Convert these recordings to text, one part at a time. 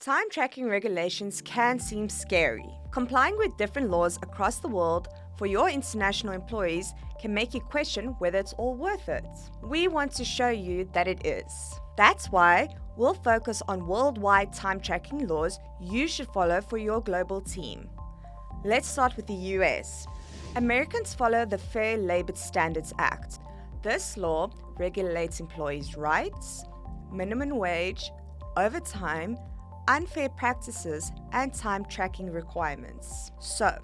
Time tracking regulations can seem scary. Complying with different laws across the world for your international employees can make you question whether it's all worth it. We want to show you that it is. That's why we'll focus on worldwide time tracking laws you should follow for your global team. Let's start with the US. Americans follow the Fair Labor Standards Act. This law regulates employees' rights, minimum wage, overtime, unfair practices, and time tracking requirements. So,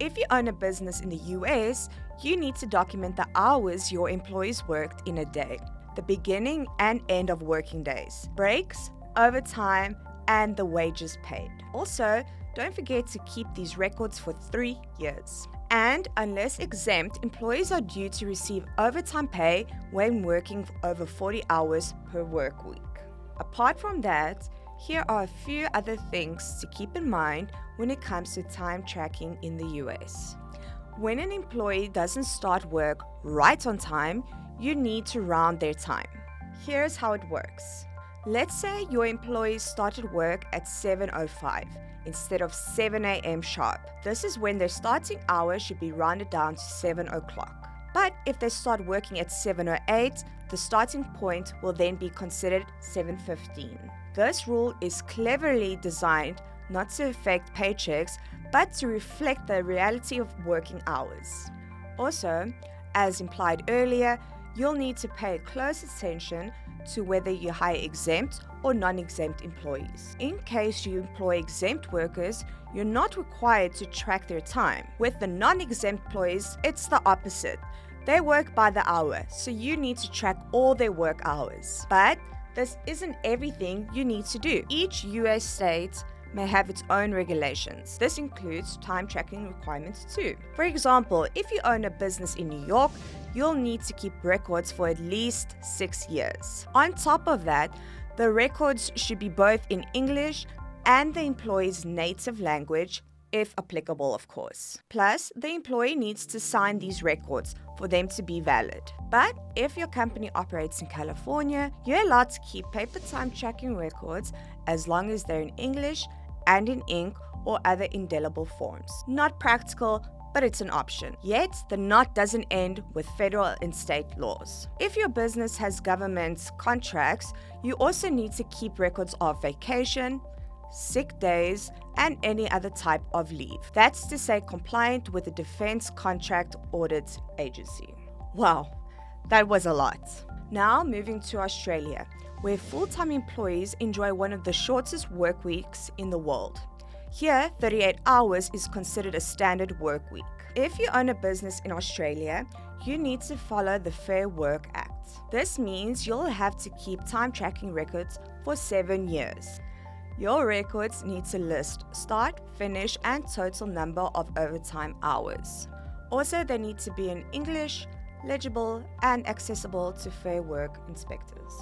if you own a business in the US, you need to document the hours your employees worked in a day, the beginning and end of working days, breaks, overtime, and the wages paid. Also, don't forget to keep these records for 3 years. And unless exempt, employees are due to receive overtime pay when working over 40 hours per work week. Apart from that, here are a few other things to keep in mind when it comes to time tracking in the US. When an employee doesn't start work right on time, you need to round their time. Here's how it works. Let's say your employees started work at 7:05 instead of 7 a.m. sharp. This is when their starting hour should be rounded down to 7 o'clock. But if they start working at 7:08, the starting point will then be considered 7:15. This rule is cleverly designed not to affect paychecks, but to reflect the reality of working hours. Also, as implied earlier, you'll need to pay close attention to whether you hire exempt or non-exempt employees. In case you employ exempt workers, you're not required to track their time. With the non-exempt employees, it's the opposite. They work by the hour, so you need to track all their work hours. But this isn't everything you need to do. Each US state may have its own regulations. This includes time tracking requirements too. For example, if you own a business in New York, you'll need to keep records for at least 6 years. On top of that, the records should be both in English and the employee's native language, if applicable, of course. Plus, the employee needs to sign these records for them to be valid. But if your company operates in California, you're allowed to keep paper time tracking records as long as they're in English and in ink or other indelible forms. Not practical, but it's an option. Yet, the knot doesn't end with federal and state laws. If your business has government contracts, you also need to keep records of vacation, sick days, and any other type of leave. That's to say compliant with the Defense Contract Audit Agency. Wow, that was a lot. Now moving to Australia, where full-time employees enjoy one of the shortest work weeks in the world. Here, 38 hours is considered a standard work week. If you own a business in Australia, you need to follow the Fair Work Act. This means you'll have to keep time tracking records for 7 years. Your records need to list start, finish, and total number of overtime hours. Also, they need to be in English, legible, and accessible to Fair Work inspectors.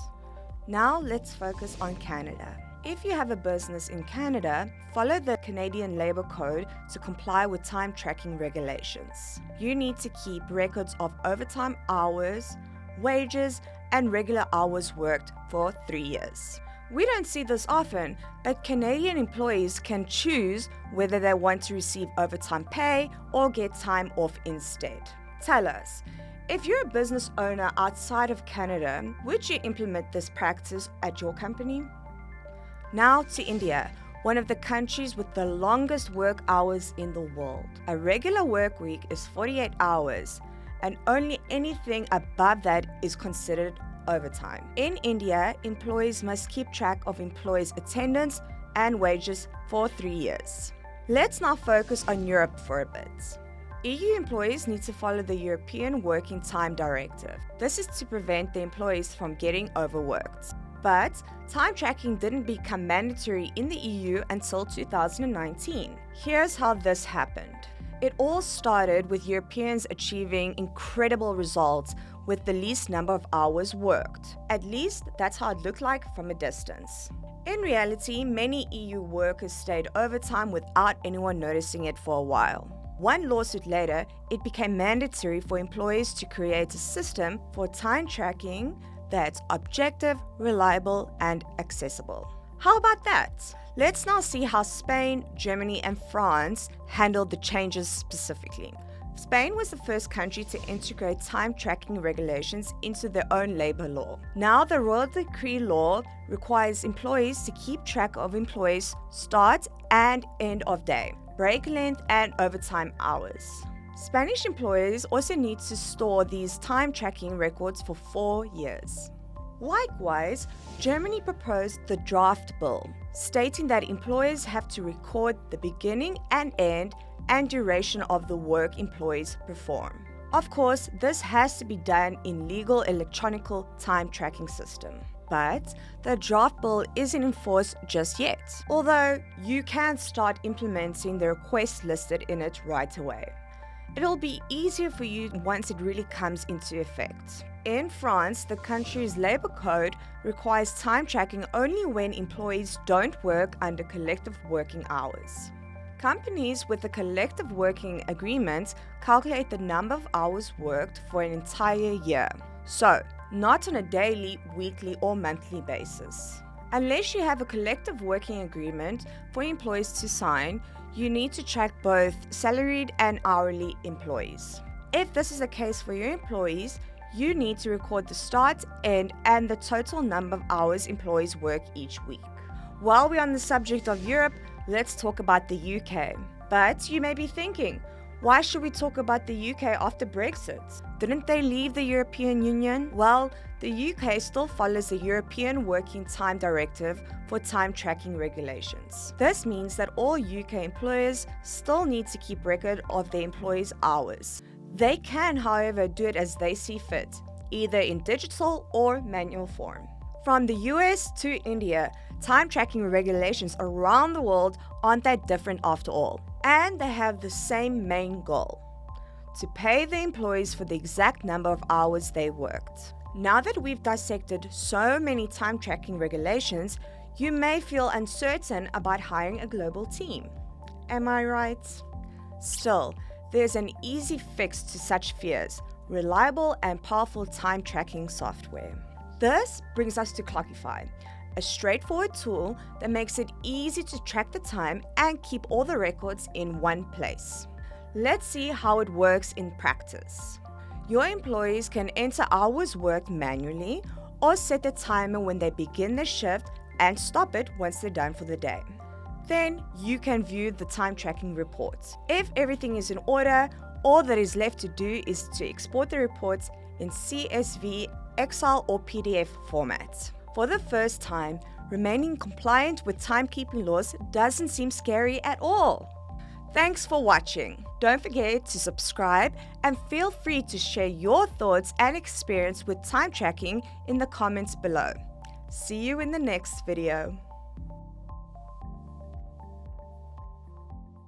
Now let's focus on Canada. If you have a business in Canada, follow the Canadian Labour Code to comply with time tracking regulations. You need to keep records of overtime hours, wages, and regular hours worked for 3 years. We don't see this often, but Canadian employees can choose whether they want to receive overtime pay or get time off instead. Tell us, if you're a business owner outside of Canada, would you implement this practice at your company? Now to India, one of the countries with the longest work hours in the world. A regular work week is 48 hours, and only anything above that is considered overtime. In India, employees must keep track of employees' attendance and wages for 3 years. Let's now focus on Europe for a bit. EU employees need to follow the European Working Time Directive. This is to prevent the employees from getting overworked. But time tracking didn't become mandatory in the EU until 2019. Here's how this happened. It all started with Europeans achieving incredible results with the least number of hours worked. At least that's how it looked like from a distance. In reality, many EU workers stayed overtime without anyone noticing it for a while. One lawsuit later, it became mandatory for employees to create a system for time tracking that's objective, reliable, and accessible. How about that? Let's now see how Spain, Germany, and France handled the changes specifically. Spain was the first country to integrate time tracking regulations into their own labor law. Now, the Royal Decree law requires employees to keep track of employees' start and end of day, break length, and overtime hours. Spanish employers also need to store these time tracking records for 4 years. Likewise, Germany proposed the draft bill, stating that employers have to record the beginning and end and duration of the work employees perform. Of course, this has to be done in legal electronic time tracking system. But the draft bill isn't in force just yet, although you can start implementing the requests listed in it right away. It'll be easier for you once it really comes into effect. In France, the country's labor code requires time tracking only when employees don't work under collective working hours. Companies with a collective working agreement calculate the number of hours worked for an entire year, so not on a daily, weekly, or monthly basis. Unless you have a collective working agreement for employees to sign, you need to track both salaried and hourly employees. If this is the case for your employees, you need to record the start, end, and the total number of hours employees work each week. While we're on the subject of Europe, let's talk about the UK. But you may be thinking, why should we talk about the UK after Brexit? Didn't they leave the European Union? Well, the UK still follows the European Working Time Directive for time tracking regulations. This means that all UK employers still need to keep record of their employees' hours. They can, however, do it as they see fit, either in digital or manual form. From the US to India, time tracking regulations around the world aren't that different after all, and they have the same main goal: to pay the employees for the exact number of hours they worked. Now that we've dissected so many time tracking regulations, you may feel uncertain about hiring a global team. Am I right? Still, there's an easy fix to such fears: reliable and powerful time tracking software. This brings us to Clockify, a straightforward tool that makes it easy to track the time and keep all the records in one place. Let's see how it works in practice. Your employees can enter hours worked manually or set a timer when they begin their shift and stop it once they're done for the day. Then you can view the time tracking reports. If everything is in order, all that is left to do is to export the reports in CSV, Excel, or PDF format. For the first time, remaining compliant with timekeeping laws doesn't seem scary at all. Thanks for watching. Don't forget to subscribe and feel free to share your thoughts and experience with time tracking in the comments below. See you in the next video.